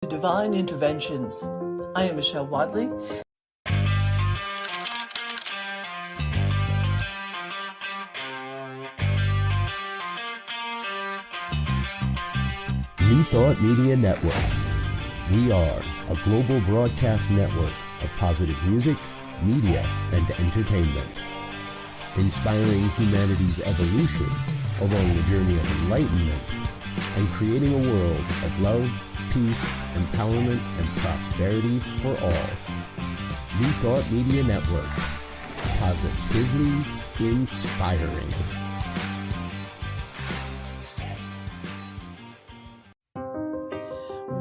Divine Interventions. I am Michelle Wadleigh. New Thought Media Network. We are a global broadcast network of positive music, media, and entertainment, inspiring humanity's evolution along the journey of enlightenment and creating a world of love, peace, empowerment, and prosperity for all. New Thought Media Network. Positively inspiring.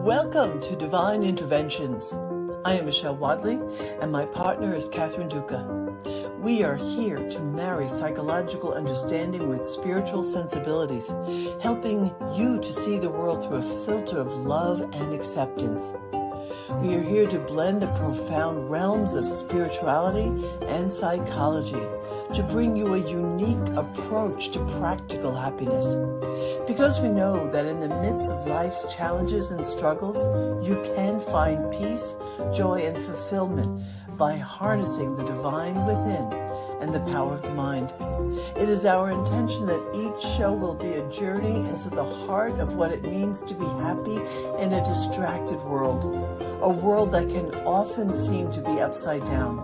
Welcome to Divine Interventions. I am Michelle Wadleigh, and my partner is Duca. We are here to marry psychological understanding with spiritual sensibilities, helping you to see the world through a filter of love and acceptance. We are here to blend the profound realms of spirituality and psychology to bring you a unique approach to practical happiness. Because we know that in the midst of life's challenges and struggles, you can find peace, joy, and fulfillment by harnessing the divine within and the power of the mind. It is our intention that each show will be a journey into the heart of what it means to be happy in a distracted world, a world that can often seem to be upside down.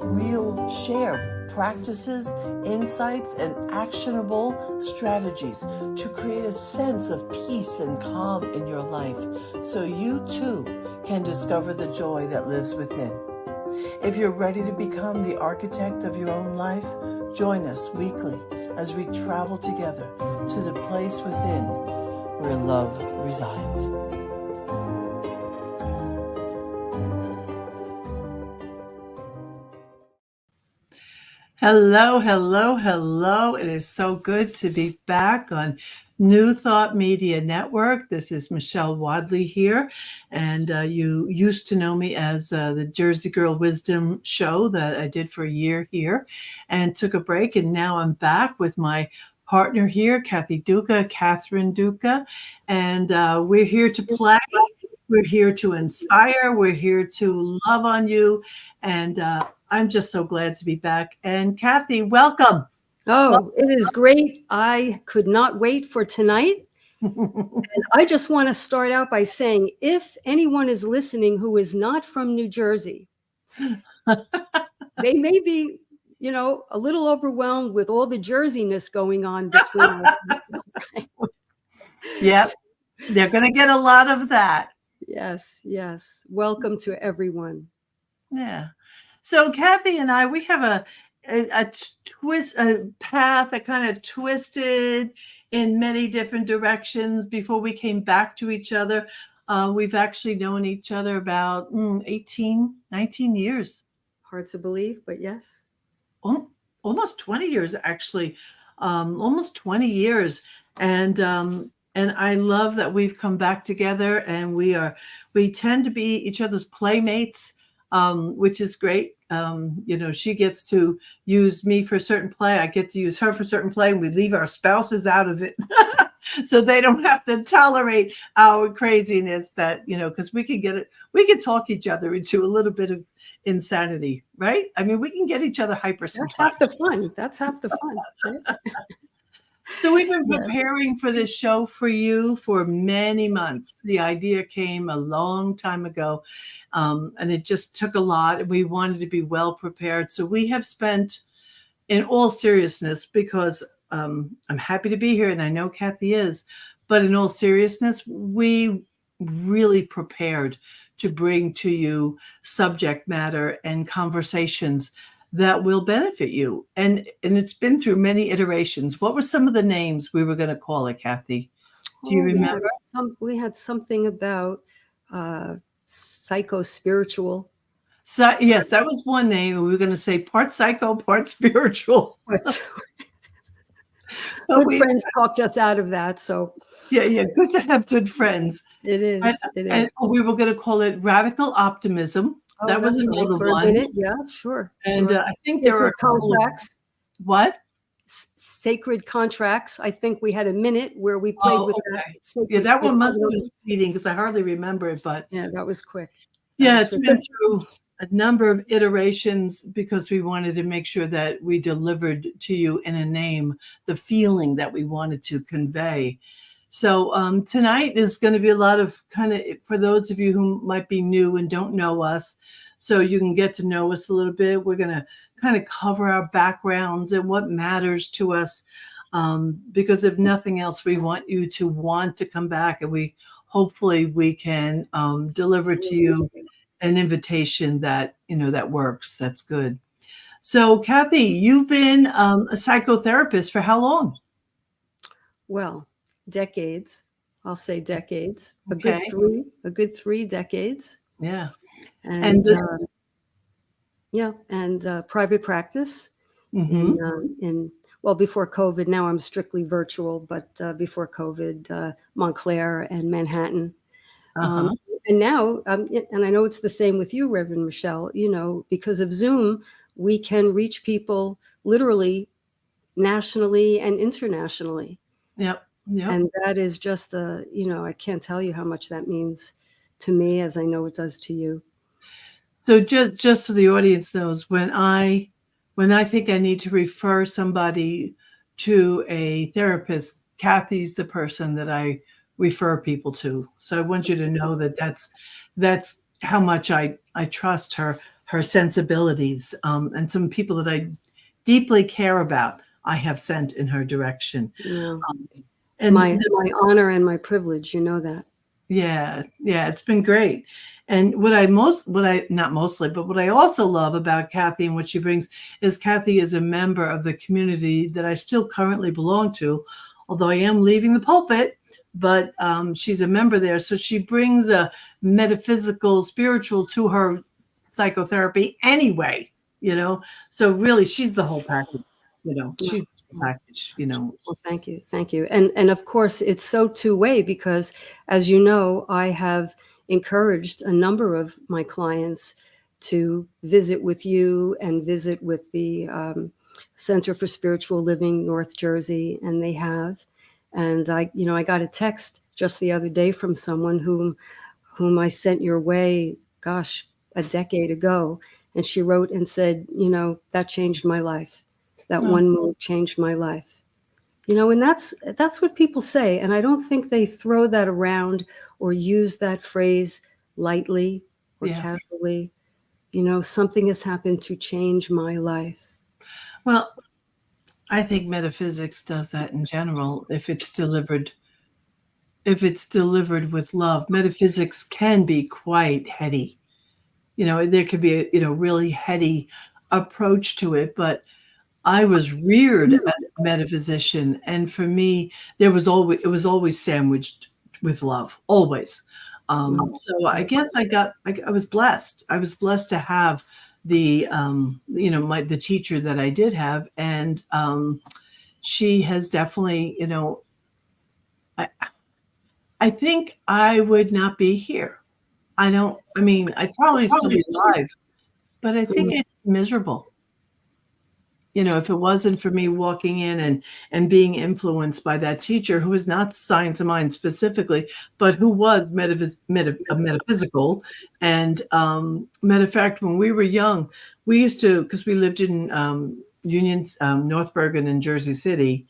We'll share practices, insights, and actionable strategies to create a sense of peace and calm in your life so you too can discover the joy that lives within. If you're ready to become the architect of your own life, join us weekly as we travel together to the place within where love resides. Hello, hello, hello. It is so good to be back on New Thought Media Network. This is Michelle Wadleigh here, and you used to know me as the Jersey Girl Wisdom show that I did for a year here and took a break, and now I'm back with my partner here, Cathy Duca, Catherine Duca, and we're here to play. We're here to inspire. We're here to love on you, and I'm just so glad to be back. And Cathy, welcome. Oh, it is great. I could not wait for tonight. And I just want to start out by saying, if anyone is listening who is not from New Jersey, they may be, a little overwhelmed with all the Jerseyness going on between us. Yep. They're going to get a lot of that. Yes, yes. Welcome to everyone. Yeah. So Cathy and I, we have a path that kind of twisted in many different directions before we came back to each other. We've actually known each other about 18, 19 years. Hard to believe, but yes. Almost 20 years, actually. Almost 20 years. And I love that we've come back together, and we tend to be each other's playmates, which is great. She gets to use me for a certain play. I get to use her for a certain play, and we leave our spouses out of it so they don't have to tolerate our craziness because we can talk each other into a little bit of insanity, right? I mean, we can get each other hyper sometimes. That's half the fun. Right? So we've been preparing for this show for you for many months. The idea came a long time ago, and it just took a lot. We wanted to be well prepared. So we have spent, in all seriousness, because I'm happy to be here, and I know Cathy is, but in all seriousness, we really prepared to bring to you subject matter and conversations that will benefit you. And it's been through many iterations. What were some of the names we were going to call it, Cathy? Do you remember? We had something about psycho-spiritual. So, yes, that was one name. We were going to say part psycho, part spiritual. Good friends talked us out of that. So yeah, good to have good friends. It is. And we were going to call it radical optimism. That was another one. Yeah, sure. And I think there are contracts. What? sacred contracts. I think we had a minute where we played with that. Yeah, that one must have been fleeting because I hardly remember it, but yeah, that was quick. It's been through a number of iterations because we wanted to make sure that we delivered to you in a name the feeling that we wanted to convey. So tonight is going to be a lot of kind of, for those of you who might be new and don't know us, so you can get to know us a little bit. We're going to kind of cover our backgrounds and what matters to us, because if nothing else, we want you to want to come back, and hopefully we can deliver to you an invitation that, that works. That's good. So Cathy, you've been a psychotherapist for how long? Well, decades. I'll say decades. Okay. A good 3 decades. Yeah. And private practice in before COVID. Now I'm strictly virtual, but before COVID, Montclair and Manhattan. And now, and I know it's the same with you, Reverend Michelle, because of Zoom, we can reach people literally nationally and internationally. Yep. And that is just I can't tell you how much that means to me, as I know it does to you. So just so the audience knows, when I think I need to refer somebody to a therapist, Cathy's the person that I refer people to. So I want you to know that that's how much I trust her sensibilities, and some people that I deeply care about, I have sent in her direction. Yeah. And my honor and my privilege, that. Yeah, it's been great. And what I also love about Cathy and what she brings is Cathy is a member of the community that I still currently belong to, although I am leaving the pulpit, but she's a member there. So she brings a metaphysical, spiritual to her psychotherapy anyway, so really she's the whole package, she's the package, Well, thank you. And of course it's so two-way, because as you know, I have encouraged a number of my clients to visit with you and visit with the Center for Spiritual Living, North Jersey, and they have. And I got a text just the other day from someone whom I sent your way, a decade ago. And she wrote and said, that changed my life. That one move changed my life. And that's what people say. And I don't think they throw that around or use that phrase lightly or casually. Something has happened to change my life. Well, I think metaphysics does that in general. If it's delivered with love, metaphysics can be quite heady. There could be a really heady approach to it, but I was reared as a metaphysician, and for me, it was always sandwiched with love, always. So I guess I was blessed. I was blessed to have the the teacher that I did have, and she has definitely, I think I would not be here. I'd probably still be alive, but I think it's miserable. If it wasn't for me walking in and being influenced by that teacher, who is not science of mind specifically, but who was metaphysical. And matter of fact, when we were young, we used to, because we lived in Union, North Bergen and Jersey City,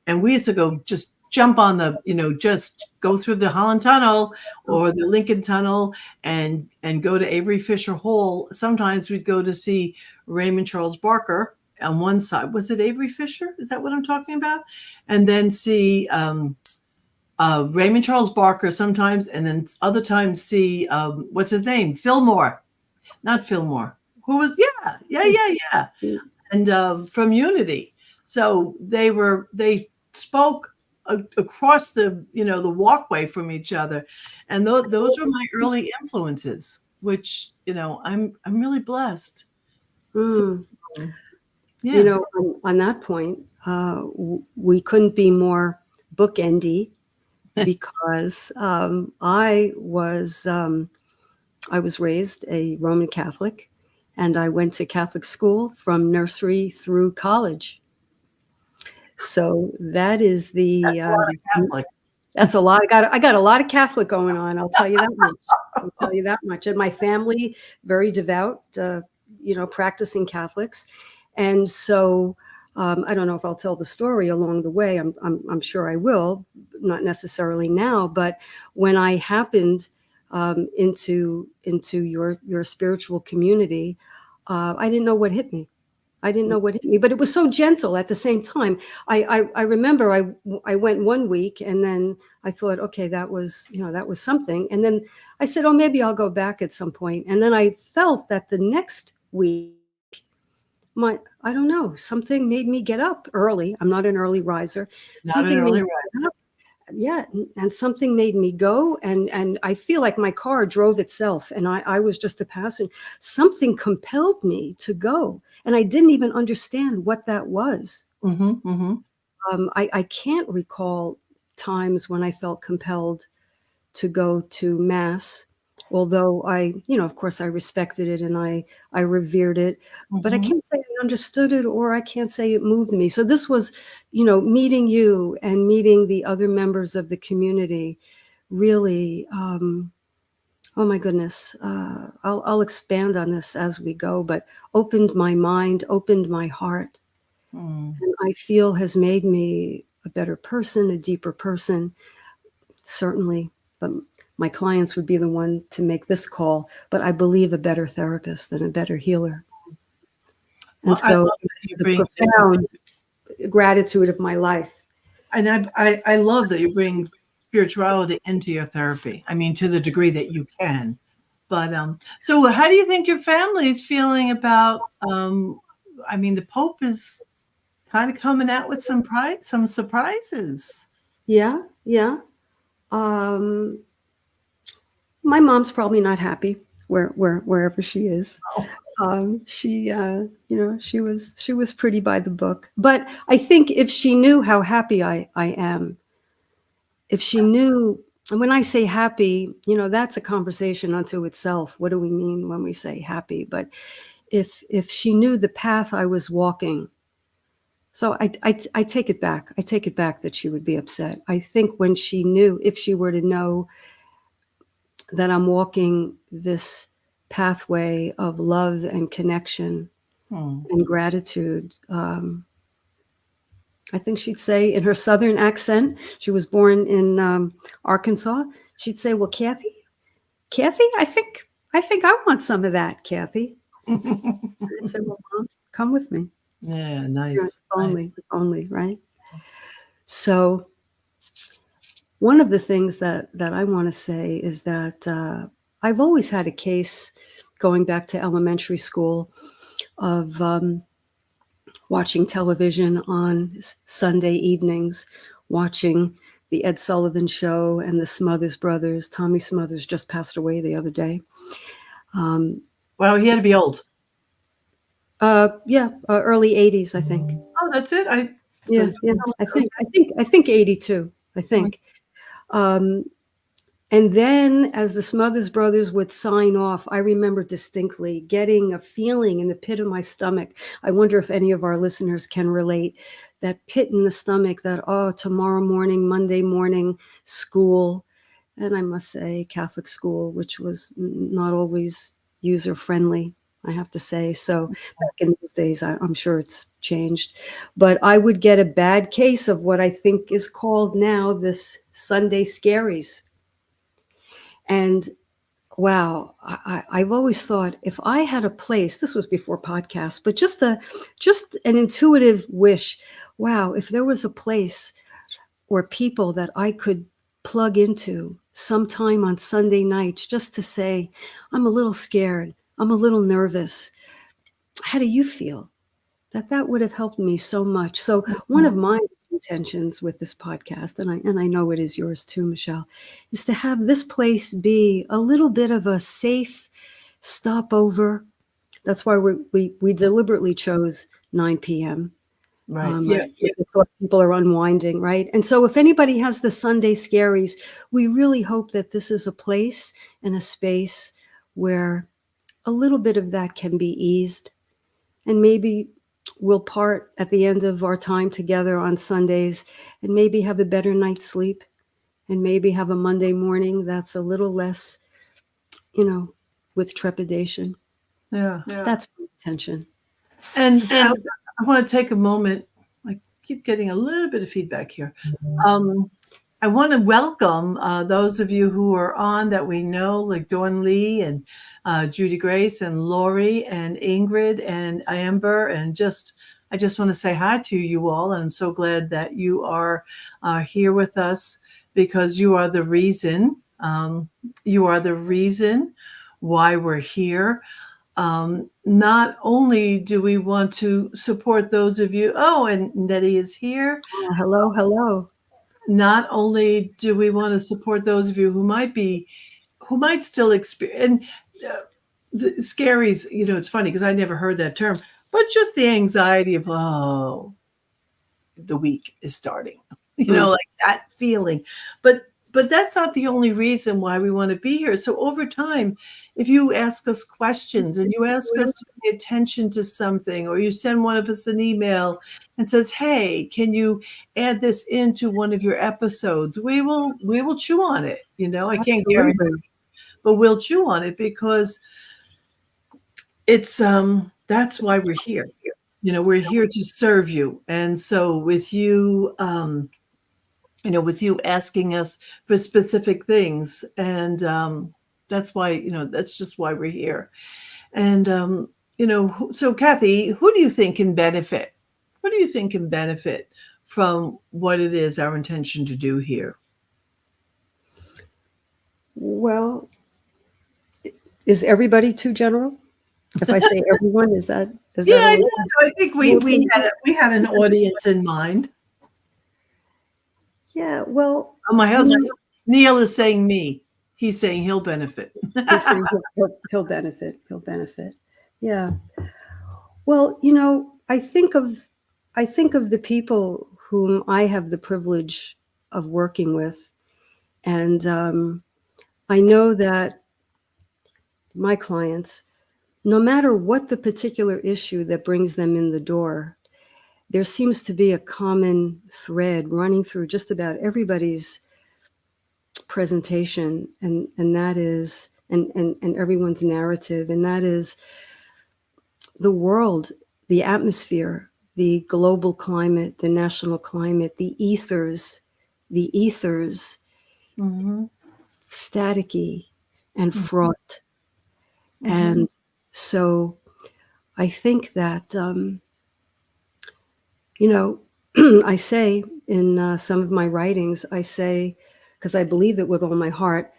and we used to go just jump on the, just go through the Holland Tunnel or the Lincoln Tunnel and go to Avery Fisher Hall. Sometimes we'd go to see Raymond Charles Barker on one side. Was it Avery Fisher? Is that what I'm talking about? And then see Raymond Charles Barker sometimes, and then other times see, what's his name? Fillmore. Not Fillmore. Who was, yeah. And from Unity. So they spoke across the, the walkway from each other. And those were my early influences, which, I'm really blessed. So, yeah. On that point, we couldn't be more bookendy, because I was raised a Roman Catholic, and I went to Catholic school from nursery through college. So that is That's a lot of Catholic. that's a lot. I got a lot of Catholic going on. I'll tell you that much. I'll tell you that much. And my family, very devout, practicing Catholics. And so I don't know if I'll tell the story along the way. I'm sure I will, not necessarily now, but when I happened into your spiritual community, I didn't know what hit me. I didn't know what hit me, but it was so gentle at the same time. I remember I went one week and then I thought, okay, that was something. And then I said, oh, maybe I'll go back at some point. And then I felt that the next week, I don't know, something made me get up early. I'm not an early riser. Something made me get up. Yeah. And something made me go. And I feel like my car drove itself and I was just a passenger. Something compelled me to go. And I didn't even understand what that was. Mm-hmm, mm-hmm. I can't recall times when I felt compelled to go to Mass, although of course I respected it and I revered it, but I can't say I understood it or I can't say it moved me. So this was, meeting you and meeting the other members of the community really, oh my goodness, I'll expand on this as we go, but opened my mind, opened my heart, and I feel has made me a better person, a deeper person, certainly. But my clients would be the one to make this call, but I believe a better therapist and a better healer. And so it's the profound gratitude of my life. And I love that you bring spirituality into your therapy. I mean, to the degree that you can. But so how do you think your family is feeling about, the Pope is kind of coming out with some surprises. Yeah. My mom's probably not happy wherever she is. She was pretty by the book. But I think if she knew how happy I am, if she knew, and when I say happy, that's a conversation unto itself. What do we mean when we say happy? But if she knew the path I was walking, so I take it back. I take it back that she would be upset. I think when she knew, if she were to know that I'm walking this pathway of love and connection and gratitude, I think she'd say in her Southern accent, she was born in Arkansas. She'd say, well, Cathy, I think I want some of that, Cathy. I'd say, well, Mom, come with me. Yeah, nice. If only, right? So one of the things that I want to say is that I've always had a case going back to elementary school of watching television on Sunday evenings, watching the Ed Sullivan Show and the Smothers Brothers. Tommy Smothers just passed away the other day. Well, he had to be old. Early 80s, I think. Oh, that's it. I think 82. I think. And then as the Smothers Brothers would sign off, I remember distinctly getting a feeling in the pit of my stomach. I wonder if any of our listeners can relate, that pit in the stomach that, tomorrow morning, Monday morning, school. And I must say Catholic school, which was not always user friendly, I have to say. So back in those days, I'm sure it's changed. But I would get a bad case of what I think is called now this Sunday scaries. And wow, I've always thought if I had a place, this was before podcasts, but just an intuitive wish. Wow, if there was a place or people that I could plug into sometime on Sunday nights just to say, I'm a little scared, I'm a little nervous. How do you feel? That would have helped me so much. So one of my intentions with this podcast, and I know it is yours too, Michelle, is to have this place be a little bit of a safe stopover. That's why we deliberately chose 9 p.m. Right. We thought people are unwinding, right? And so if anybody has the Sunday scaries, we really hope that this is a place and a space where a little bit of that can be eased. And maybe we'll part at the end of our time together on Sundays and maybe have a better night's sleep and maybe have a Monday morning that's a little less, with trepidation. Yeah. That's my intention. And I want to take a moment. I keep getting a little bit of feedback here. I want to welcome those of you who are on that we know, like Dawn Lee and Judy Grace and Lori and Ingrid and Amber. And I just want to say hi to you all. And I'm so glad that you are here with us, because you are the reason. You are the reason why we're here. Not only do we want to support those of you, and Nettie is here. Hello. Not only do we want to support those of you who might still experience, and the scaries, it's funny because I never heard that term, but just the anxiety of, the week is starting, like that feeling. But that's not the only reason why we want to be here. So over time, if you ask us questions and you ask us to pay attention to something, or you send one of us an email and says, hey, can you add this into one of your episodes? We will chew on it. I can't guarantee, but we'll chew on it, because it's that's why we're here. We're here to serve you. And so with you, with you asking us for specific things, and that's why, that's just why we're here. And so Cathy, who do you think can benefit? What do you think can benefit from what it is our intention to do here? Well, is everybody too general? If I say everyone, is that? Yeah, so I think we had an audience in mind. Yeah, well, my husband Neil is saying me. He's saying he'll benefit. He's saying he'll benefit. He'll benefit. Yeah. Well, I think of the people whom I have the privilege of working with, and I know that my clients, no matter what the particular issue that brings them in the door, there seems to be a common thread running through just about everybody's presentation, and that is, and everyone's narrative, and that is the world, the atmosphere, the global climate, the national climate, the ethers, staticky and fraught. And so I think that, I say in some of my writings, I say, because I believe it with all my heart,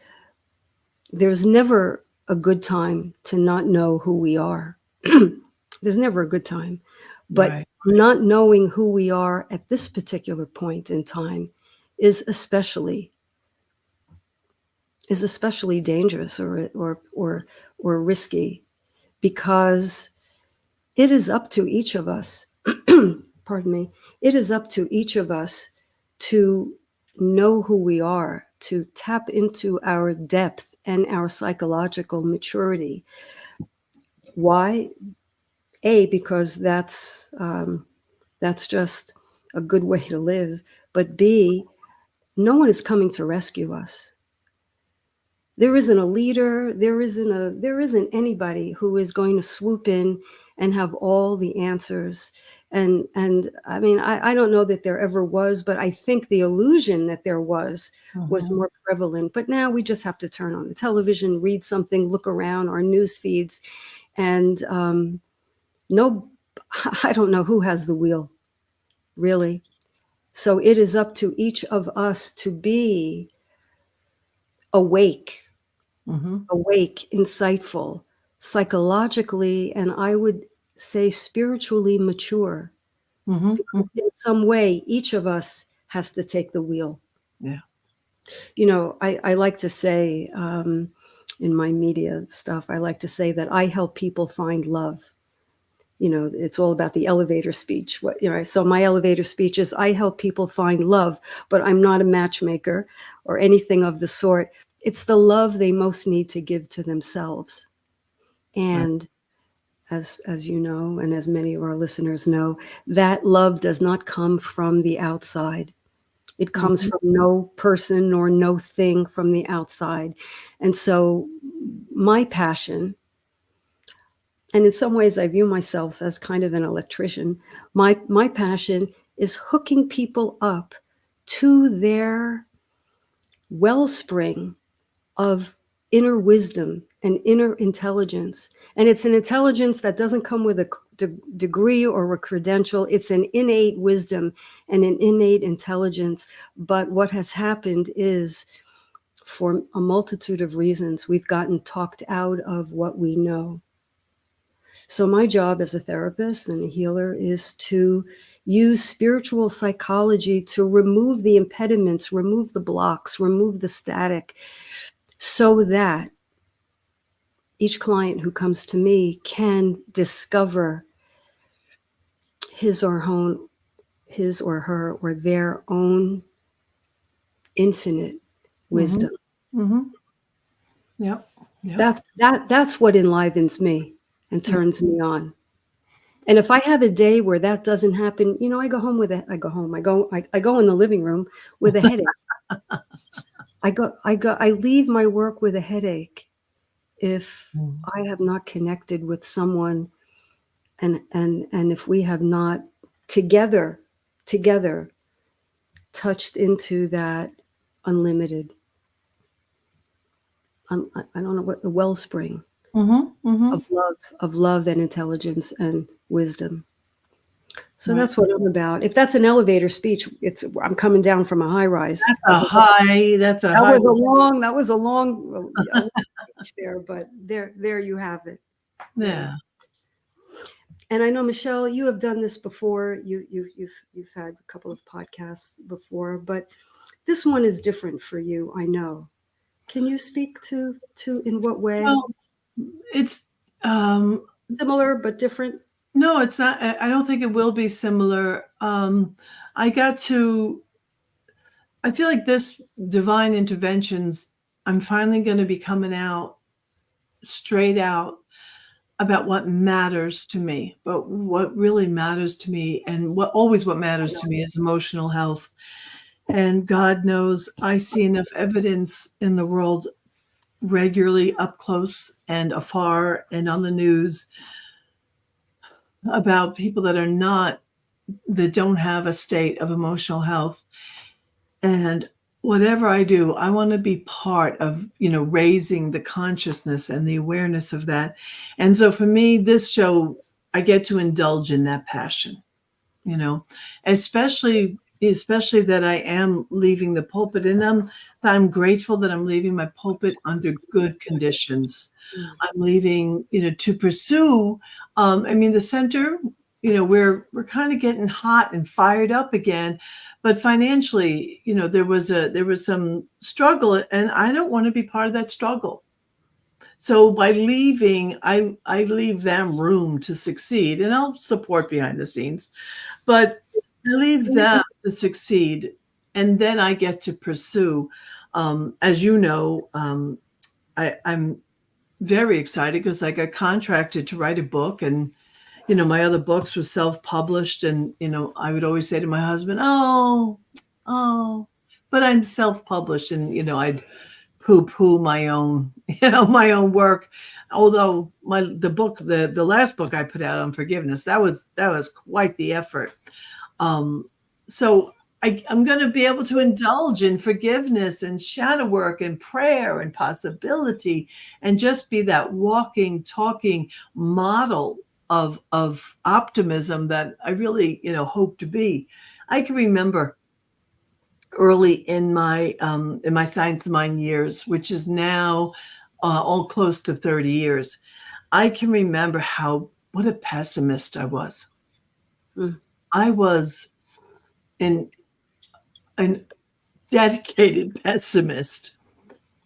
there's never a good time to not know who we are. There's never a good time. But not knowing who we are at this particular point in time is especially dangerous or risky, because it is up to each of us, pardon me, it is up to each of us to know who we are, to tap into our depth and our psychological maturity. Why? A, because that's just a good way to live. But B, no one is coming to rescue us. There isn't a leader. There isn't anybody who is going to swoop in and have all the answers. And I mean, I don't know that there ever was, but I think the illusion that there was more prevalent. But now we just have to turn on the television, read something, look around our news feeds, and I don't know who has the wheel, really. So it is up to each of us to be awake, insightful, psychologically, and I would say spiritually mature. Because in some way, each of us has to take the wheel. Yeah. I like to say in my media stuff, I like to say that I help people find love. It's all about the elevator speech. So my elevator speech is, I help people find love, but I'm not a matchmaker or anything of the sort. It's the love they most need to give to themselves. And as you know, and as many of our listeners know, that love does not come from the outside. It comes Mhm. from no person nor no thing from the outside. And so my passion, and in some ways I view myself as kind of an electrician, my passion is hooking people up to their wellspring of inner wisdom and inner intelligence. And it's an intelligence that doesn't come with a degree or a credential. It's an innate wisdom and an innate intelligence. But what has happened is, for a multitude of reasons, we've gotten talked out of what we know. So my job as a therapist and a healer is to use spiritual psychology to remove the impediments, remove the blocks, remove the static, so that each client who comes to me can discover his or her or their own infinite wisdom. Mm-hmm. Yep. Yep. That's what enlivens me and turns me on. And if I have a day where that doesn't happen, I go home I go in the living room with a headache. I leave my work with a headache if I have not connected with someone, and if we have not together touched into that unlimited, I don't know what, the wellspring of love and intelligence and wisdom. So Right. that's what I'm about. If that's an elevator speech, I'm coming down from a high rise. That's a high. That's a That high. was a long speech there, but there you have it. Yeah. And I know, Michelle, you have done this before. You've had a couple of podcasts before, but this one is different for you, I know. Can you speak to in what way? Well, it's Similar but different? no, it's not. I don't think it will be similar. I feel like this divine interventions, I'm finally going to be coming out straight out about what matters to me, but what really matters to me, and what matters to me is emotional health. And God knows I see enough evidence in the world regularly, up close and afar and on the news, about people that don't have a state of emotional health. And whatever I do, I want to be part of, raising the consciousness and the awareness of that. And so for me, this show, I get to indulge in that passion, especially that I am leaving the pulpit, and I'm grateful that I'm leaving my pulpit under good conditions. I'm leaving, to pursue. The center, we're kind of getting hot and fired up again, but financially, there was some struggle, and I don't want to be part of that struggle. So by leaving, I leave them room to succeed, and I'll support behind the scenes, but I leave them to succeed, and then I get to pursue. As you know, I'm very excited because I got contracted to write a book, and my other books were self-published, and I would always say to my husband, oh, but I'm self-published, and I'd poo-poo my own work. Although the last book I put out on forgiveness, that was quite the effort. So I'm going to be able to indulge in forgiveness and shadow work and prayer and possibility, and just be that walking, talking model of optimism that I really, hope to be. I can remember early in my Science of Mind years, which is now all close to 30 years. I can remember what a pessimist I was. I was an dedicated pessimist.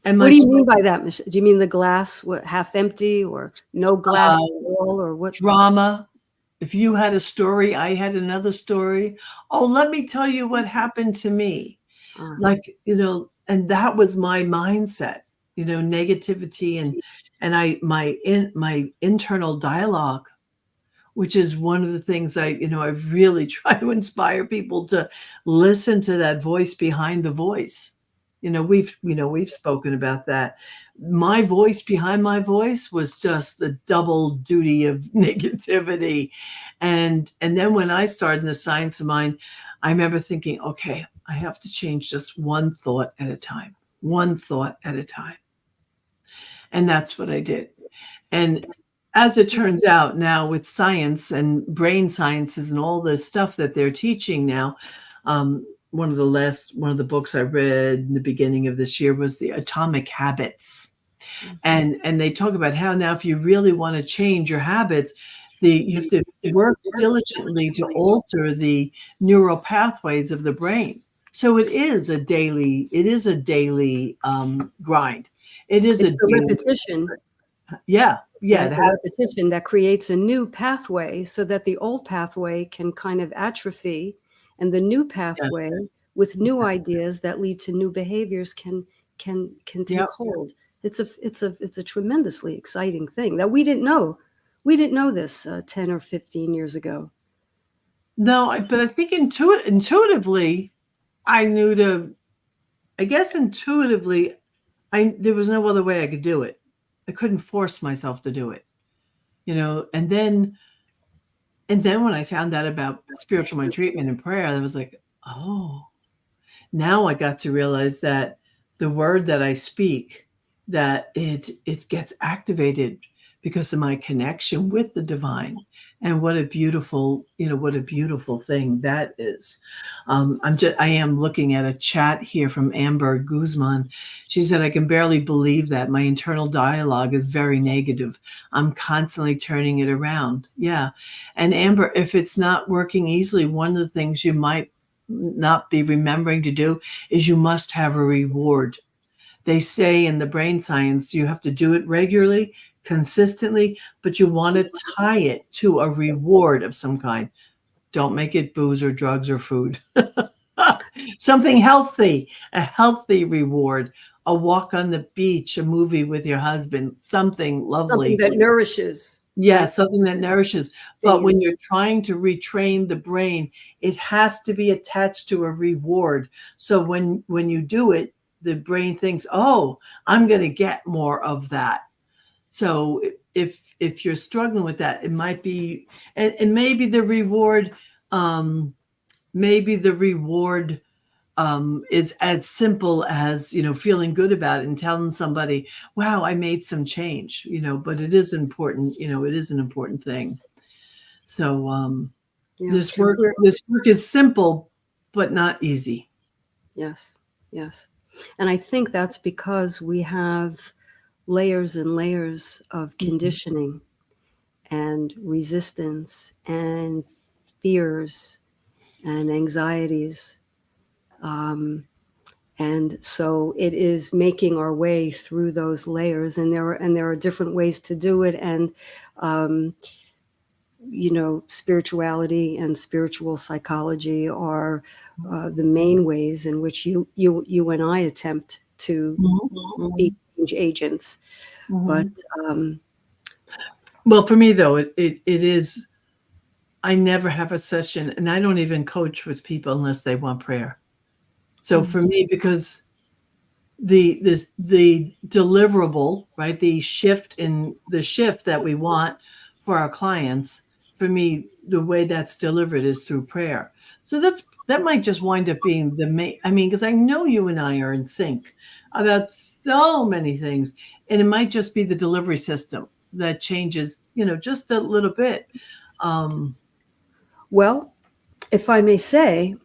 And what do you mean by that, Michelle? Do you mean the glass half empty, or no glass at all, or what? Drama. If you had a story, I had another story. Oh, let me tell you what happened to me. And that was my mindset, negativity, and my internal dialogue which is one of the things I really try to inspire people to listen to that voice behind the voice. We've spoken about that. My voice behind my voice was just the double duty of negativity. And then when I started in the science of mind, I remember thinking, okay, I have to change just one thought at a time, one thought at a time. And that's what I did. And as it turns out now, with science and brain sciences and all the stuff that they're teaching now, one of the books I read in the beginning of this year was the Atomic Habits. And they talk about how now if you really want to change your habits, you have to work diligently to alter the neural pathways of the brain. So it is a daily grind. It is it's a repetition. Yeah. Right? The repetition that creates a new pathway so that the old pathway can kind of atrophy, and the new pathway with new ideas that lead to new behaviors can take hold. It's a tremendously exciting thing that we didn't know. We didn't know this 10 or 15 years ago. No, but I think intuitively, I knew intuitively, there was no other way I could do it. I couldn't force myself to do it, and then when I found out about spiritual mind treatment and prayer, I was like, oh, now I got to realize that the word that I speak, that it gets activated because of my connection with the divine. And what a beautiful thing that is. I am looking at a chat here from Amber Guzman. She said, I can barely believe that my internal dialogue is very negative. I'm constantly turning it around. Yeah. And Amber, if it's not working easily, one of the things you might not be remembering to do is you must have a reward. They say in the brain science, you have to do it regularly, consistently, but you want to tie it to a reward of some kind. Don't make it booze or drugs or food. Something healthy, a healthy reward, a walk on the beach, a movie with your husband, something lovely. Something that nourishes. Yeah, something that nourishes. But when you're trying to retrain the brain, it has to be attached to a reward. So when you do it, the brain thinks, oh, I'm going to get more of that. So if you're struggling with that, it might be, and maybe the reward, is as simple as, feeling good about it and telling somebody, wow, I made some change, but it is important, it is an important thing. So this work is simple, but not easy. Yes. Yes. And I think that's because we have layers and layers of conditioning and resistance and fears and anxieties. And so it is making our way through those layers, and there are different ways to do it. And, spirituality and spiritual psychology are the main ways in which you and I attempt to be change agents. But well, for me though, it is. I never have a session, and I don't even coach with people unless they want prayer. So for me, because the deliverable, right, the shift that we want for our clients, for me, the way that's delivered is through prayer. So that might just wind up being the main. I mean, because I know you and I are in sync about so many things, and it might just be the delivery system that changes, just a little bit. Well, if I may say,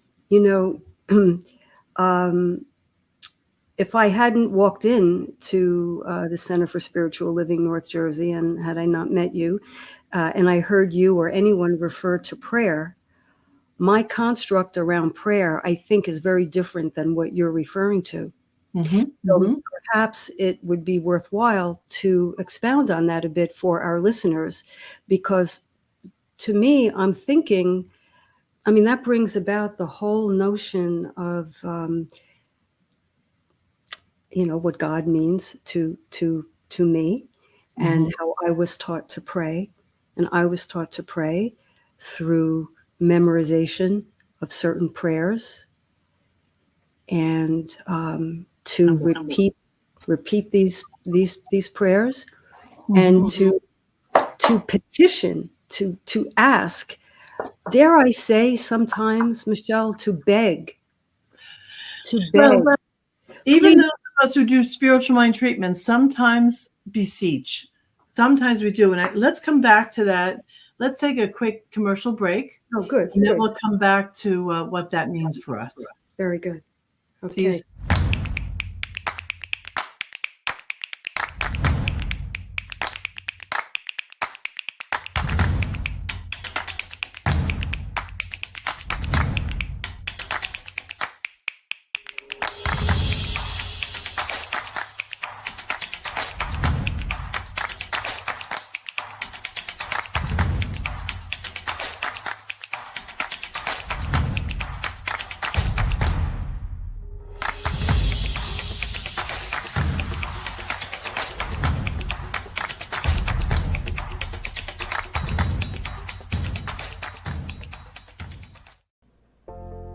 if I hadn't walked in to the Center for Spiritual Living, North Jersey, and had I not met you, and I heard you or anyone refer to prayer, my construct around prayer, I think, is very different than what you're referring to. So perhaps it would be worthwhile to expound on that a bit for our listeners, because to me, I'm thinking, that brings about the whole notion of, what God means to me, and how I was taught to pray, And I was taught to pray through memorization of certain prayers and to repeat these prayers and to petition, to ask, dare I say sometimes, Michelle, to beg. Well, even those of us who do spiritual mind treatment sometimes beseech. Sometimes we do. And let's come back to that. Let's take a quick commercial break. Oh, good. And then we'll come back to what that means for us. Very good. Okay. See you.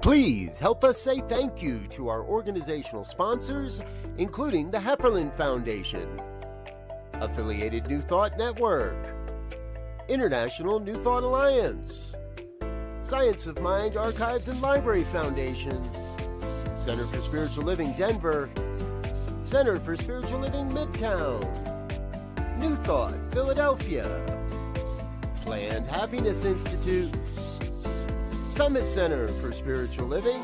Please help us say thank you to our organizational sponsors, including the Hepperlin Foundation, Affiliated New Thought Network, International New Thought Alliance, Science of Mind Archives and Library Foundation, Center for Spiritual Living Denver, Center for Spiritual Living Midtown, New Thought Philadelphia, Planned Happiness Institute, Summit Center for Spiritual Living,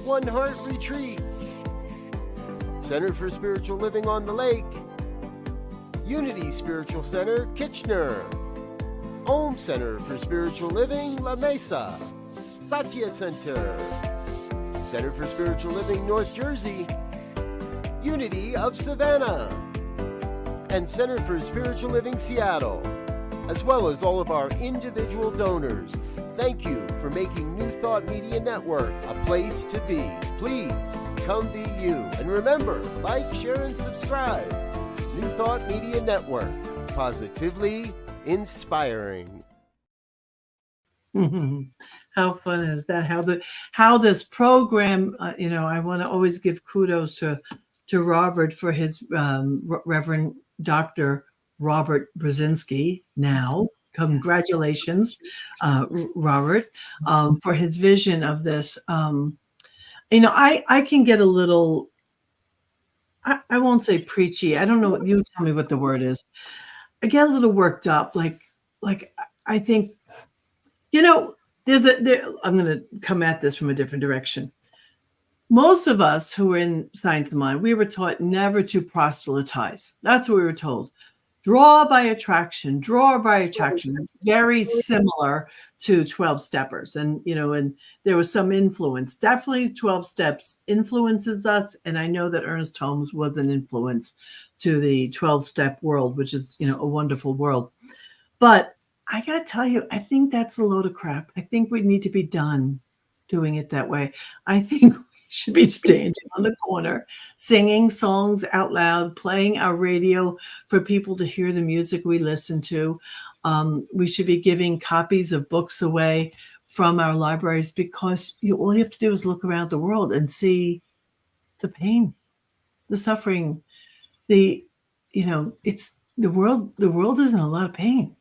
One Heart Retreats, Center for Spiritual Living on the Lake, Unity Spiritual Center, Kitchener, Om Center for Spiritual Living, La Mesa, Satya Center, Center for Spiritual Living, North Jersey, Unity of Savannah, and Center for Spiritual Living, Seattle, as well as all of our individual donors. Thank you for making New Thought Media Network a place to be. Please come be you. And remember, like, share, and subscribe. New Thought Media Network, positively inspiring. How fun is that? How this program, I want to always give kudos to Robert for his Reverend Dr. Robert Brzezinski now. Congratulations, Robert, for his vision of this. I can get a little, I won't say preachy. I don't know. You tell me what the word is. I get a little worked up. Like I think, I'm going to come at this from a different direction. Most of us who are in Science of Mind, we were taught never to proselytize. That's what we were told. Draw by attraction, very similar to 12 steppers. And there was some influence. Definitely 12 steps influences us. And I know that Ernest Holmes was an influence to the 12-step world, which is, a wonderful world. But I got to tell you, I think that's a load of crap. I think we need to be done doing it that way. I think we should be standing on the corner, singing songs out loud, playing our radio for people to hear the music we listen to. We should be giving copies of books away from our libraries, because all you have to do is look around the world and see the pain, the suffering, it's the world. The world is in a lot of pain,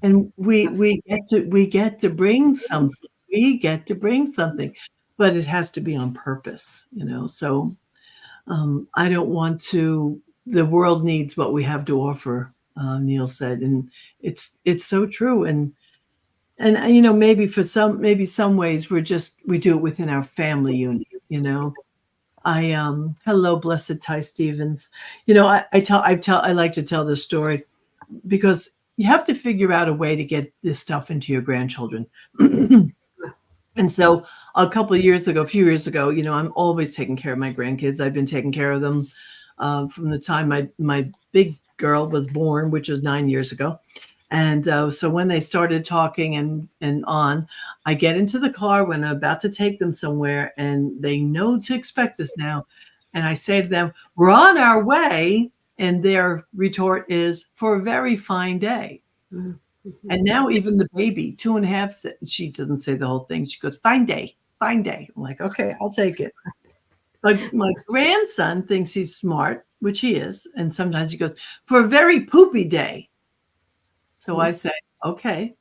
and we get to bring something. We get to bring something. But it has to be on purpose, So I don't want to. The world needs what we have to offer, Neil said, and it's so true. And maybe some ways we do it within our family unit. Hello, blessed Ty Stevens. I like to tell this story because you have to figure out a way to get this stuff into your grandchildren. And so a few years ago, I'm always taking care of my grandkids. I've been taking care of them from the time my big girl was born, which was 9 years ago. And so when they started talking and on, I get into the car when I'm about to take them somewhere, and they know to expect this now. And I say to them, we're on our way. And their retort is, for a very fine day. Mm-hmm. And now even the baby, 2.5, she doesn't say the whole thing. She goes, fine day, fine day. I'm like, okay, I'll take it. Like my grandson thinks he's smart, which he is. And sometimes he goes, for a very poopy day. So I say, okay.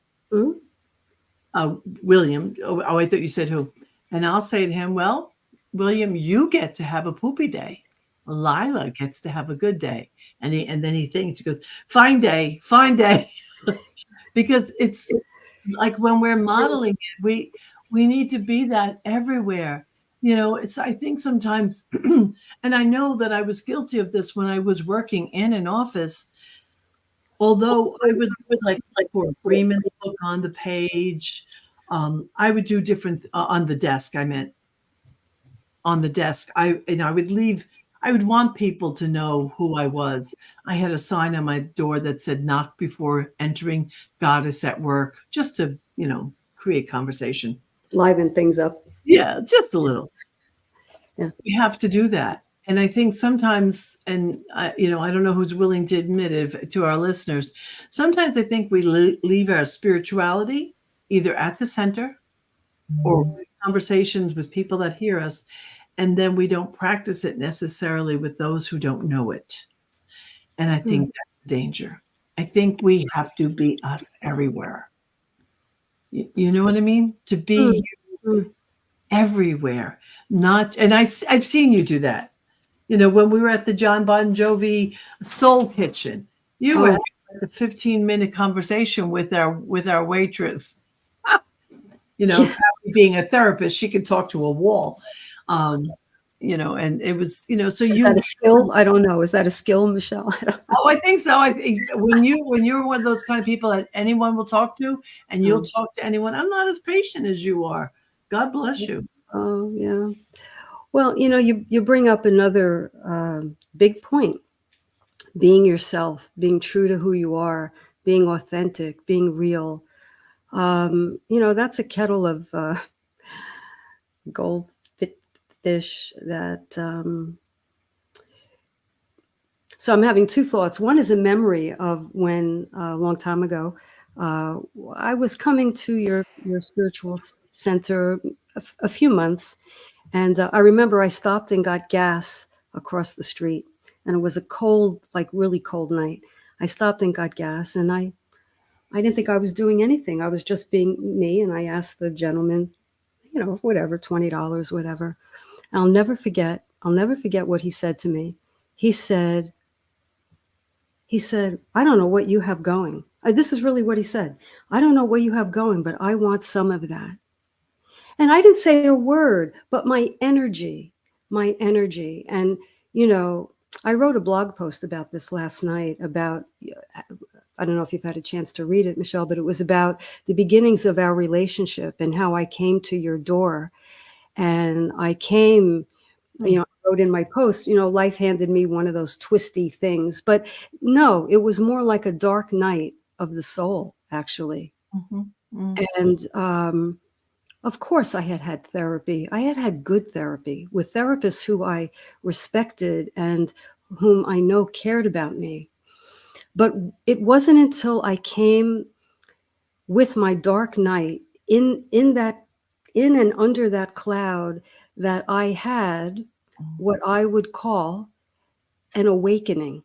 William, I thought you said who? And I'll say to him, well, William, you get to have a poopy day. Lila gets to have a good day. And then he thinks, he goes, fine day, because it's like when we're modeling it, we need to be that everywhere. I think sometimes, and I know that I was guilty of this when I was working in an office, although I would do it like for a Freeman book on the page. I would do different on the desk. I meant on the desk. I would want people to know who I was. I had a sign on my door that said knock before entering, goddess at work, just to, create conversation. Liven things up. Yeah, just a little. Yeah. We have to do that. And I think sometimes, and I don't know who's willing to admit it to our listeners, sometimes I think we leave our spirituality either at the center or conversations with people that hear us, and then we don't practice it necessarily with those who don't know it. And I think that's the danger. I think we have to be us everywhere. You know what I mean? To be you everywhere. And I've seen you do that. When we were at the John Bon Jovi Soul Kitchen, you were having a 15-minute conversation with our waitress. Kathy being a therapist, she could talk to a wall. And it was, so Is that a skill? I don't know. Is that a skill, Michelle? I think so. I think when you're one of those kind of people that anyone will talk to, and you'll talk to anyone, I'm not as patient as you are. God bless you. Oh, yeah. Well, you bring up another big point. Being yourself, being true to who you are, being authentic, being real. That's a kettle of goldfish that. So I'm having two thoughts. One is a memory of when a long time ago, I was coming to your spiritual center a few months. And I remember I stopped and got gas across the street. And it was a cold, like really cold night. I stopped and got gas, and I didn't think I was doing anything. I was just being me. And I asked the gentleman, whatever, $20, whatever. I'll never forget what he said to me. He said, I don't know what you have going. This is really what he said. I don't know what you have going, but I want some of that. And I didn't say a word, but my energy. And, I wrote a blog post about this last night about, I don't know if you've had a chance to read it, Michelle, but it was about the beginnings of our relationship and how I came to your door. And I came, I wrote in my post, life handed me one of those twisty things. But no, it was more like a dark night of the soul, actually. And of course, I had had therapy. I had had good therapy with therapists who I respected and whom I know cared about me. But it wasn't until I came with my dark night in and under that cloud that I had what I would call an awakening.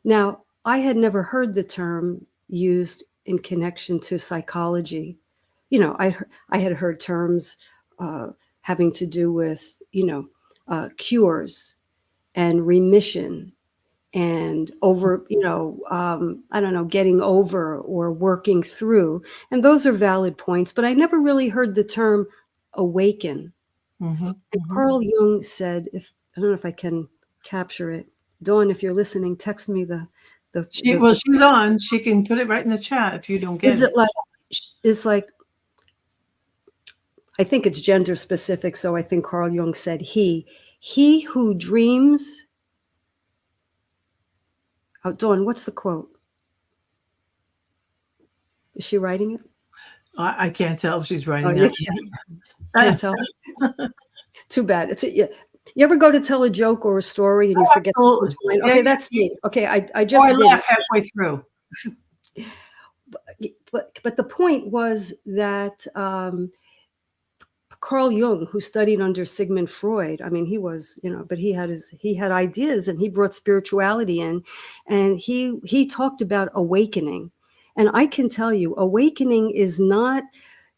Now, I had never heard the term used in connection to psychology. I had heard terms having to do with, cures and remission and over, I don't know, getting over or working through. And those are valid points, but I never really heard the term awaken. And Carl Jung said, I don't know if I can capture it. Dawn, if you're listening, text me she's on. She can put it right in the chat if you don't get it. It's like, I think it's gender specific. So I think Carl Jung said he who dreams. Oh, Dawn, what's the quote? Is she writing it? I can't tell if she's writing it. Can't tell. Too bad. You ever go to tell a joke or a story and you forget the Absolutely. punchline? Yeah, Okay, yeah. that's me. Okay, I Or just I did laugh it. halfway through. But the point was that Carl Jung, who studied under Sigmund Freud, I mean, he was, but he had ideas, and he brought spirituality in, and he talked about awakening. And I can tell you, awakening is not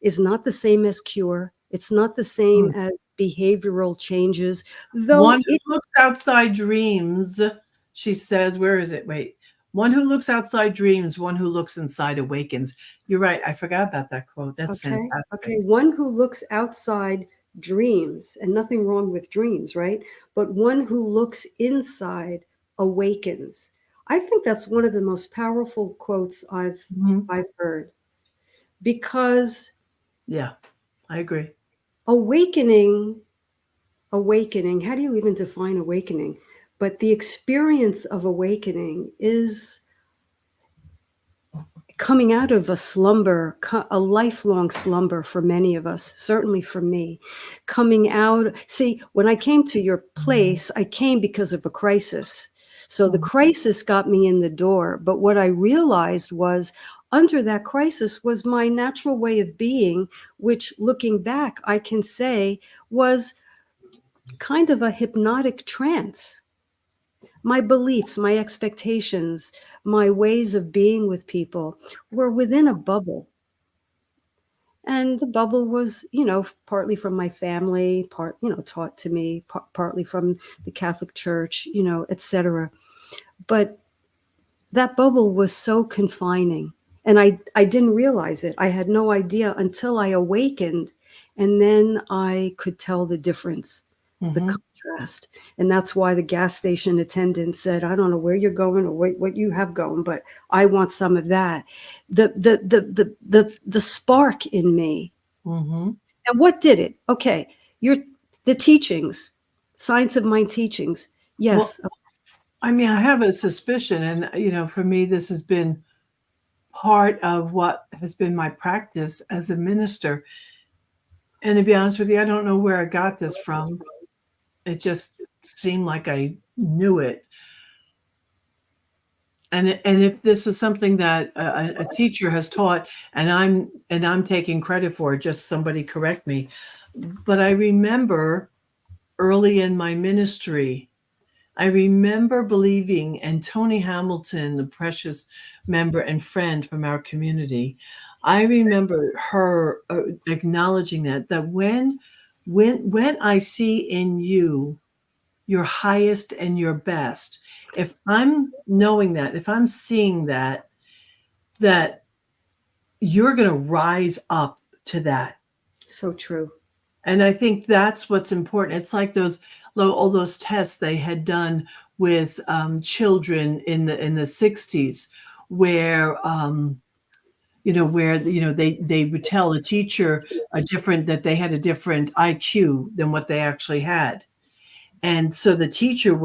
the same as cure. It's not the same Mm. as behavioral changes, though One who looks outside dreams, she says, where is it? Wait. One who looks outside dreams, one who looks inside awakens. You're right. I forgot about that quote. That's Okay. fantastic. One who looks outside dreams, and nothing wrong with dreams, right? But one who looks inside awakens. I think that's one of the most powerful quotes Mhm. I've heard, because Yeah, I agree. awakening, how do you even define awakening? But the experience of awakening is coming out of a slumber, a lifelong slumber for many of us, certainly for me. Coming out, see, when I came to your place, I came because of a crisis. So the crisis got me in the door. But what I realized was, under that crisis was my natural way of being, which, looking back, I can say was kind of a hypnotic trance. My beliefs, my expectations, my ways of being with people were within a bubble. And the bubble was, partly from my family, taught to me, partly from the Catholic Church, etc. But that bubble was so confining. And I didn't realize it. I had no idea until I awakened. And then I could tell the difference, the contrast. And that's why the gas station attendant said, I don't know where you're going or what you have going, but I want some of that. The spark in me. Mm-hmm. And what did it? Okay, the teachings, Science of Mind teachings. Well, Yes. I mean, I have a suspicion, and for me, this has been part of what has been my practice as a minister. And to be honest with you, I don't know where I got this from. It just seemed like I knew it. And if this is something that a teacher has taught, and I'm taking credit for it, just somebody correct me. But I remember early in my ministry, I remember believing, and Tony Hamilton, the precious member and friend from our community, I remember her acknowledging that when I see in you your highest and your best, if I'm knowing that, if I'm seeing that you're going to rise up to that. So true. And I think that's what's important. It's like all those tests they had done with children in the 60s, where they would tell a teacher that they had a different IQ than what they actually had, and so the teacher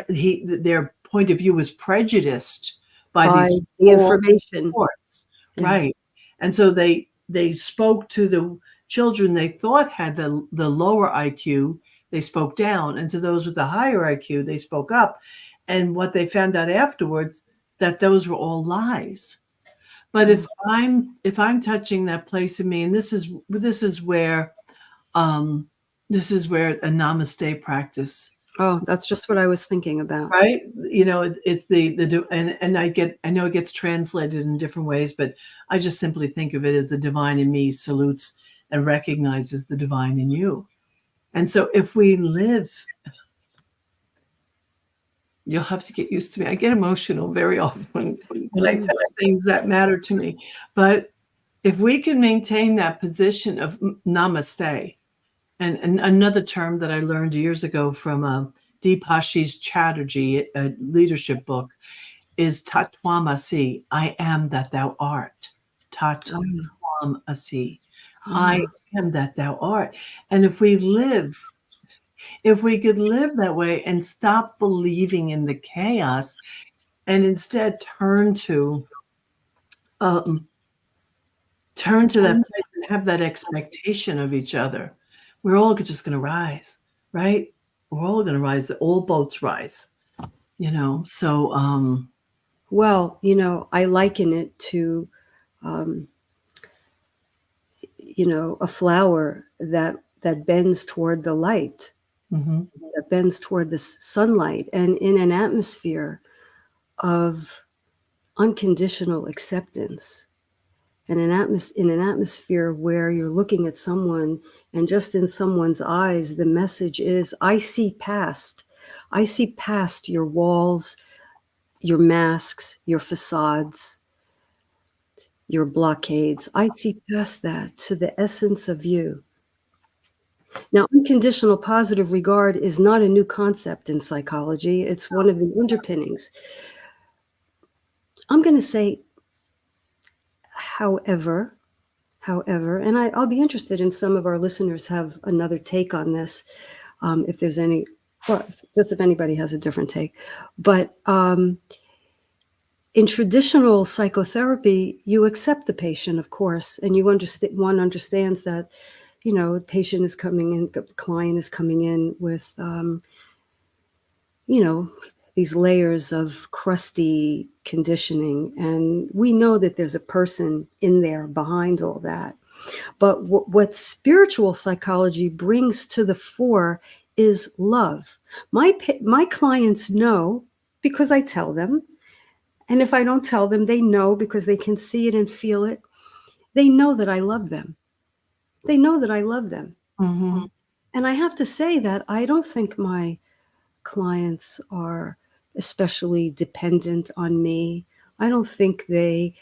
their point of view was prejudiced by By these the information. reports, Yeah. right? And so they spoke to the children they thought had the lower IQ, they spoke down, and to those with the higher IQ, they spoke up. And what they found out afterwards, that those were all lies. But if I'm touching that place in me, and this is where a namaste practice. Oh, that's just what I was thinking about. Right? It's and I know it gets translated in different ways, but I just simply think of it as the divine in me salutes and recognizes the divine in you. And so if we live, you'll have to get used to me. I get emotional very often when I touch things that matter to me. But if we can maintain that position of namaste, and another term that I learned years ago from Deepashi's Chatterjee, a leadership book, is Tatwamasi. I am that thou art. Tatwamasi. I am that thou art. And if we could live that way and stop believing in the chaos, and instead turn to that place and have that expectation of each other, we're all just going to rise. right? We're all going to rise. All boats rise, so Well, I liken it to, a flower that bends toward the light, mhm, that bends toward the sunlight, and in an atmosphere of unconditional acceptance, and in an atmosphere where you're looking at someone, and just in someone's eyes, the message is, I see past your walls, your masks, your facades, your blockades. I see past that to the essence of you. Now, unconditional positive regard is not a new concept in psychology. It's one of the underpinnings. I'm going to say, however, and I'll be interested in some of our listeners have another take on this, if there's any, well, just if anybody has a different take. But in traditional psychotherapy, you accept the patient, of course, and one understands that, the patient is coming in, the client is coming in with, these layers of crusty conditioning, and we know that there's a person in there behind all that. But what spiritual psychology brings to the fore is love. My clients know because I tell them. And if I don't tell them, they know because they can see it and feel it. They know that I love them. They know that I love them. mhm, And I have to say that I don't think my clients are especially dependent on me. I don't think they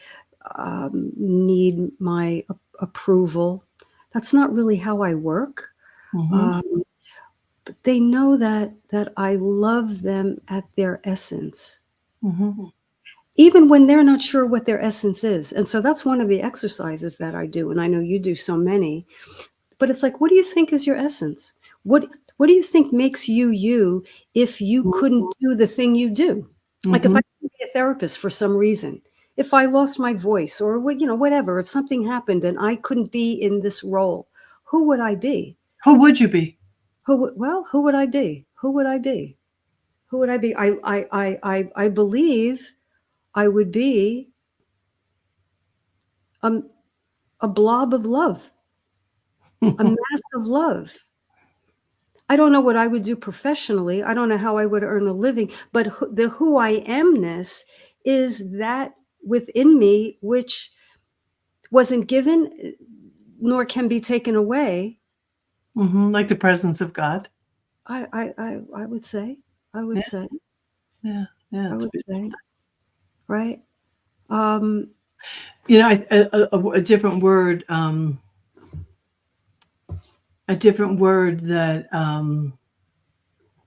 need my approval. That's not really how I work. mhm, But they know that I love them at their essence, mhm, even when they're not sure what their essence is. And so that's one of the exercises that I do. And I know you do so many, but it's like, what do you think is your essence? What do you think makes you you if you couldn't do the thing you do? Like if I mhm. could be a therapist for some reason, if I lost my voice or whatever, if something happened and I couldn't be in this role, who would I be? Who would you be? Who would I be? Who would I be? Who would I be? I believe I would be a, a blob of love, a mass of love. I don't know what I would do professionally. I don't know how I would earn a living, but the who I amness is that within me, which wasn't given nor can be taken away. Mhm, like the presence of God. I would say, I would Yeah, say, yeah, yeah. I It's would say, right? Um, a different word,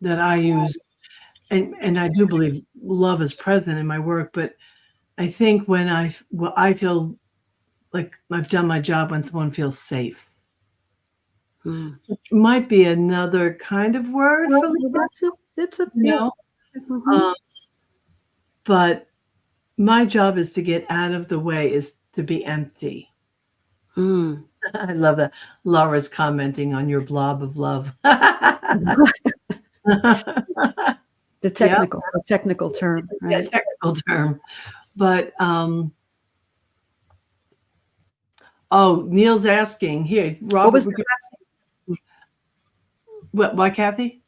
that I use, and I do believe love is present in my work, but I think when I feel like I've done my job when someone feels safe. hmm. Might be another kind of word Well, for love, that's a, you yeah. know? Mhm. Um, but my job is to get out of the way, is to be empty. Mm. I love that. Laura's commenting on your blob of love. The Yeah, technical term, yeah, right? technical term. But oh, Neil's asking here, What Robert, was the what? Why, Kathy?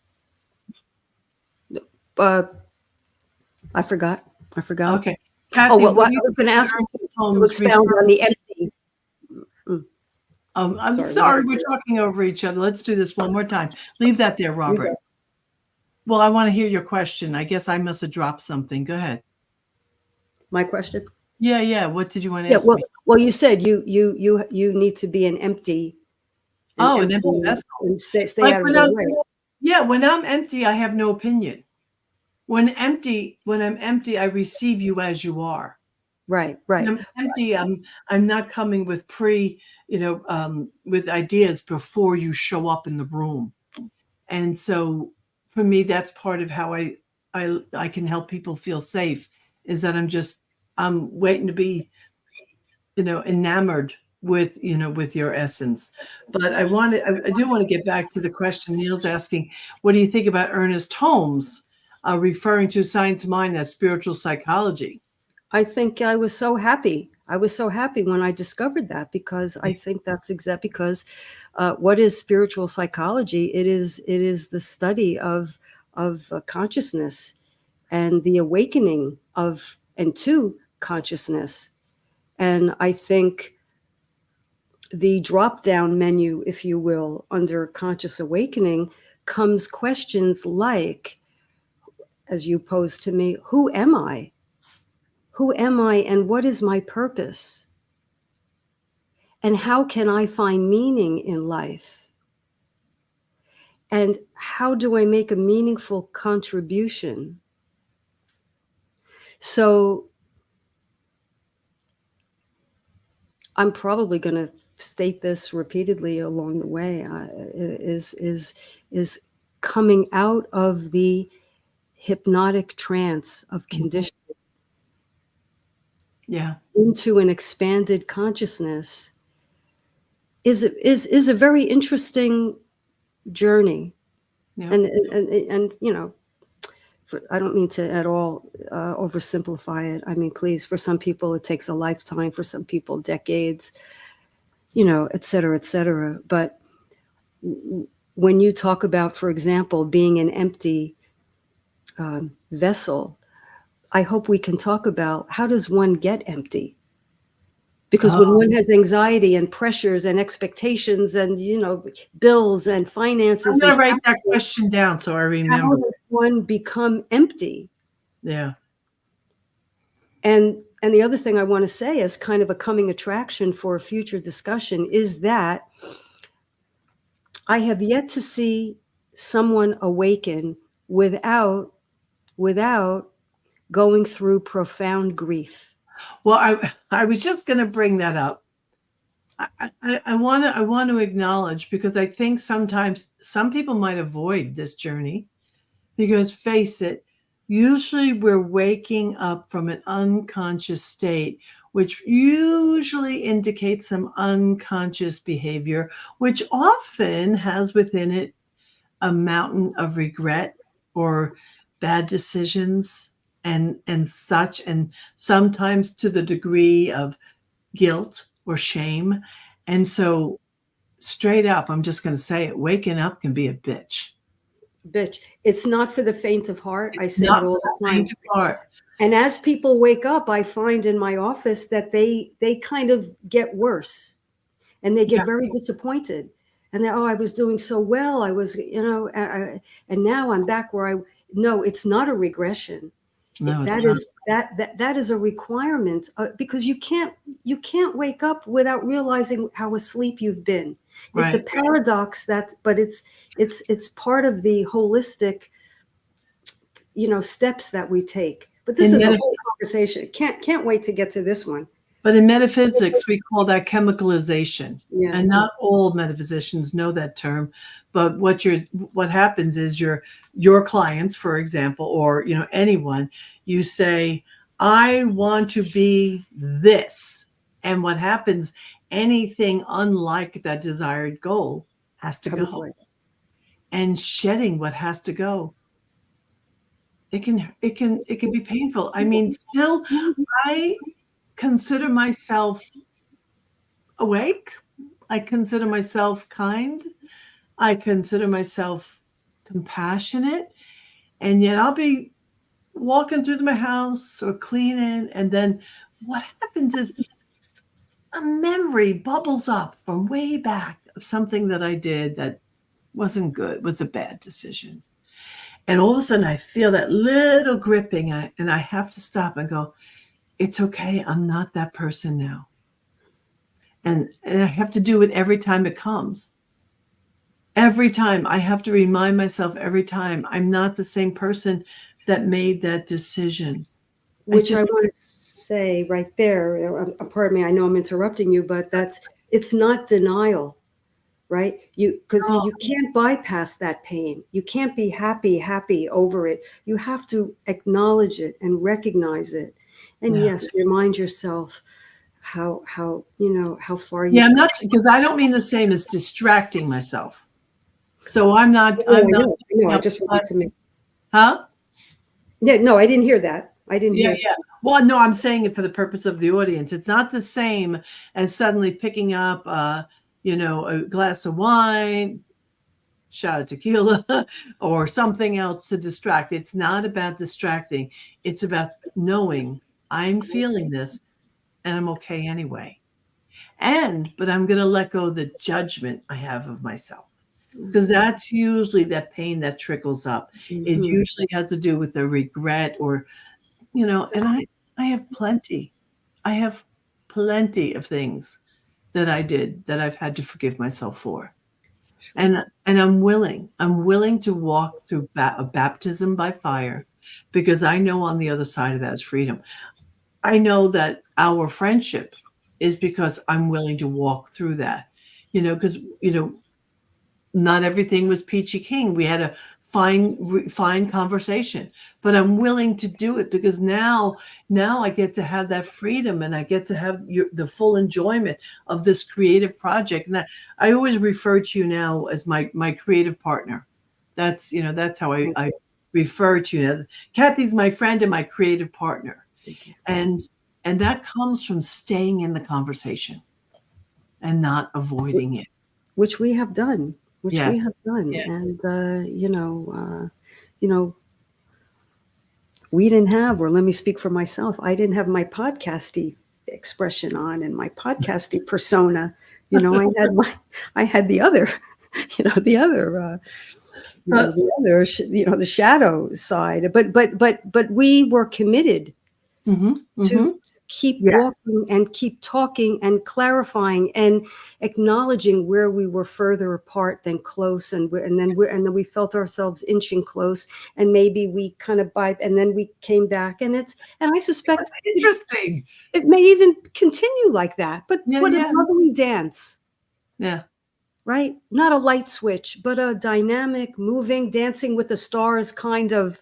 uh, I forgot. Okay, Oh, Kathy, well, what do I you was going to think ask the you early to poems expound refer? on the empty. Mm, I'm sorry, what sorry, did I we're say? talking over each other. Let's do this one more time. Leave that there, You go. Robert. Well, I want to hear your question. I guess I must have dropped something. Go ahead. My question. Yeah, yeah. What did you want to Yeah. ask me? Well, you said you need to be an Oh, an empty empty, vessel. and stay Like out of when their I'm, way. yeah, when I'm empty, I have no opinion. When I'm empty, I receive you as you are. Right. When Right. I'm empty, I'm not coming with with ideas before you show up in the room. And so for me, that's part of how I can help people feel safe, is that I'm waiting to be, enamored with your essence. But I do want to get back to the question Neil's asking. What do you think about Ernest Holmes referring to science mind as spiritual psychology? I think I was so happy. I was so happy when I discovered that, because I think that's because what is spiritual psychology? It is the study of consciousness and the awakening of and to consciousness. And I think the drop-down menu, if you will, under conscious awakening comes questions like, as you posed to me, who am I? Who am I, and what is my purpose? And how can I find meaning in life? And how do I make a meaningful contribution? So I'm probably going to state this repeatedly along the way, is coming out of the hypnotic trance of conditioning into an expanded consciousness is a very interesting journey. And I don't mean to at all oversimplify it. I mean, please, for some people it takes a lifetime, for some people decades, et cetera, et cetera. But when you talk about, for example, being an empty vessel, I hope we can talk about, how does one get empty? Because when one has anxiety and pressures and expectations and, bills and finances. I'm going to write that question down so I remember. How does one become empty? Yeah. And the other thing I want to say as kind of a coming attraction for a future discussion is that I have yet to see someone awaken without going through profound grief. Well, I was just going to bring that up. I want to acknowledge, because I think sometimes some people might avoid this journey, because face it, usually we're waking up from an unconscious state, which usually indicates some unconscious behavior, which often has within it a mountain of regret or bad decisions and such, and sometimes to the degree of guilt or shame. And so straight up, I'm just going to say it, waking up can be a bitch. It's not for the faint of heart. I say it all the time. And as people wake up, I find in my office that they kind of get worse, and they get very disappointed. And they, I was doing so well. I was, and now I'm back where no, it's not a regression. No, that is a requirement, because you can't wake up without realizing how asleep you've been. It's a paradox but it's part of the holistic, steps that we take. But this is a whole conversation. Can't wait to get to this one. But in metaphysics, we call that chemicalization. Yeah. And not all metaphysicians know that term. But what happens is your clients, for example, or anyone, you say, I want to be this. And what happens, anything unlike that desired goal has to go. And shedding what has to go, it can be painful. I mean, still, I consider myself awake. I consider myself kind. I consider myself compassionate. And yet I'll be walking through my house or cleaning. And then what happens is a memory bubbles up from way back of something that I did that wasn't good, was a bad decision. And all of a sudden I feel that little gripping, and I have to stop and go, it's okay. I'm not that person now. And I have to do it every time it comes. Every time I have to remind myself, every time, I'm not the same person that made that decision. Which I want to say right there, pardon me, I know I'm interrupting you, but it's not denial, right? Because you can't bypass that pain. You can't be happy over it. You have to acknowledge it and recognize it. And yes, remind yourself how far Yeah, you've I'm come. not, because I don't mean the same as distracting myself. So I'm not I know. picking I up just wanted to make. huh? Yeah, no, I didn't hear that. I didn't Yeah, hear. yeah. Well, no, I'm saying it for the purpose of the audience. It's not the same as suddenly picking up, a glass of wine, shot of tequila, or something else to distract. It's not about distracting. It's about knowing I'm feeling this and I'm okay anyway. But I'm going to let go of the judgment I have of myself, because that's usually that pain that trickles up. It Mhm. usually has to do with the regret or, and I have plenty. I have plenty of things that I did that I've had to forgive myself for. Sure. And I'm willing to walk through a baptism by fire, because I know on the other side of that is freedom. I know that our friendship is because I'm willing to walk through that, because, not everything was peachy keen. We had a fine conversation, but I'm willing to do it because now I get to have that freedom, and I get to have the full enjoyment of this creative project. And I always refer to you now as my creative partner. That's how I refer to you now. Cathy's my friend and my creative partner. Thank you. And that comes from staying in the conversation and not avoiding it. Which we have done. Yes. Yeah. And we didn't have, or let me speak for myself, I didn't have my podcasty expression on and my podcasty persona. I had the other, the other, the shadow side. But we were committed to keep Yes. walking and keep talking and clarifying and acknowledging where we were further apart than close, and then we felt ourselves inching close, and maybe we kind of and then we came back, and I suspect Interesting. it may even continue like that. But Yeah, what a yeah. lovely dance. Yeah. Right? Not a light switch, but a dynamic, moving, dancing with the stars kind of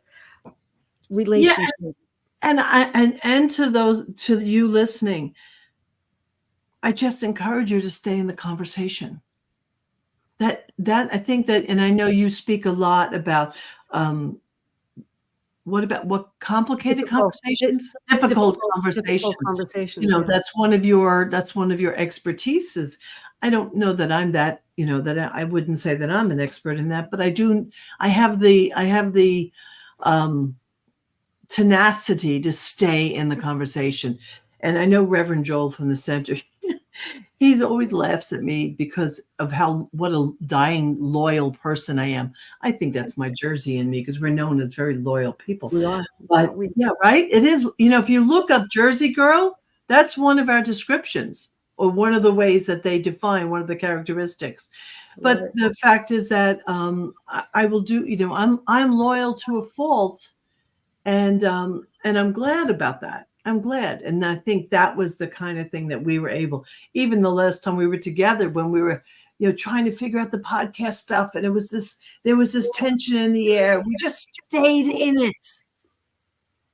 relationship. Yeah. And to you listening, I just encourage you to stay in the conversation. That I think that, and I know you speak a lot about what complicated conversations, difficult conversations. Conversations. Yeah. That's one of your expertises. I don't know that I'm that, that I wouldn't say that I'm an expert in that, but I have the tenacity to stay in the conversation. And I know Reverend Joel from the center, he always laughs at me because of what a dying loyal person I am. I think that's my Jersey in me, because we're known as very loyal people. We are. But yeah, right. It is, if you look up Jersey girl, that's one of our descriptions, or one of the ways that they define one of the characteristics. But the fact is that I will do, I'm loyal to a fault. And I'm glad about that. I'm glad. And I think that was the kind of thing that we were able, even the last time we were together, when we were, trying to figure out the podcast stuff. And there was this tension in the air. We just stayed in it.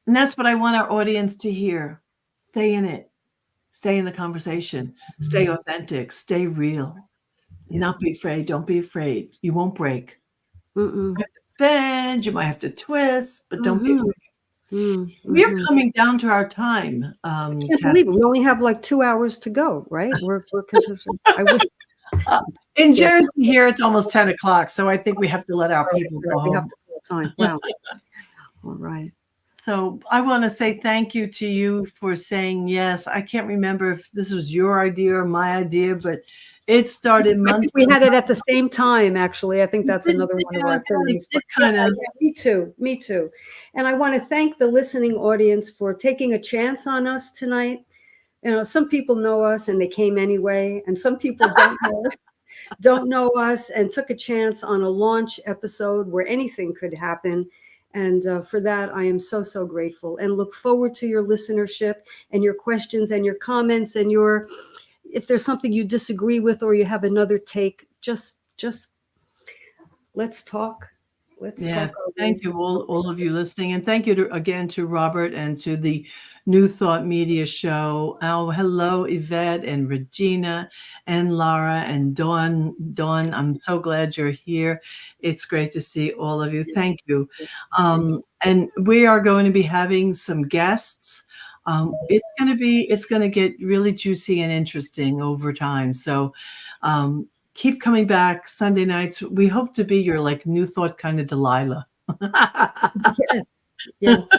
And that's what I want our audience to hear. Stay in it. Stay in the conversation. Stay authentic. Stay real. Not be afraid. Don't be afraid. You won't break. You might have to bend. You might have to twist, but don't be afraid. We are coming down to our time. I can't believe it. We only have like 2 hours to go, right? In Jersey here, it's almost 10 o'clock, so I think we have to let our people go home. We have to call time. Wow. All right. So I want to say thank you to you for saying yes. I can't remember if this was your idea or my idea, but it started months ago. We had it at the same time, actually. I think that's another one of our things. Me too. And I want to thank the listening audience for taking a chance on us tonight. Some people know us and they came anyway, and some people don't know us and took a chance on a launch episode where anything could happen. And for that, I am so, so grateful, and look forward to your listenership and your questions and your comments, and if there's something you disagree with or you have another take, just let's talk. Let's Yeah, talk our thank way. you, all of you listening. And thank you again to Robert and to the New Thought Media Show. Oh, hello, Yvette and Regina and Lara and Dawn. Dawn, I'm so glad you're here. It's great to see all of you. Thank you. And we are going to be having some guests. It's going to get really juicy and interesting over time. So, keep coming back Sunday nights. We hope to be your like New Thought kind of Delilah. Yes, yes.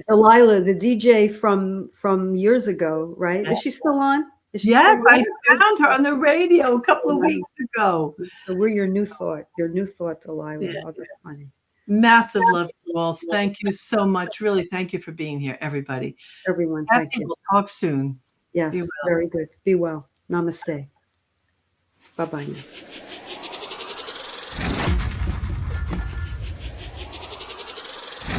Delilah, the DJ from years ago, right? Is she still on? Is she Yes, still I on? found her on the radio a couple of Wow. weeks ago. So we're your new thought, Delilah. Yeah. Oh, that's funny. Massive love to you all. Thank you so much. Really, thank you for being here, everybody. Everyone, Kathy, thank you. we'll talk soon. Be Yes, well. very good. Be well. Namaste. Bye-bye now.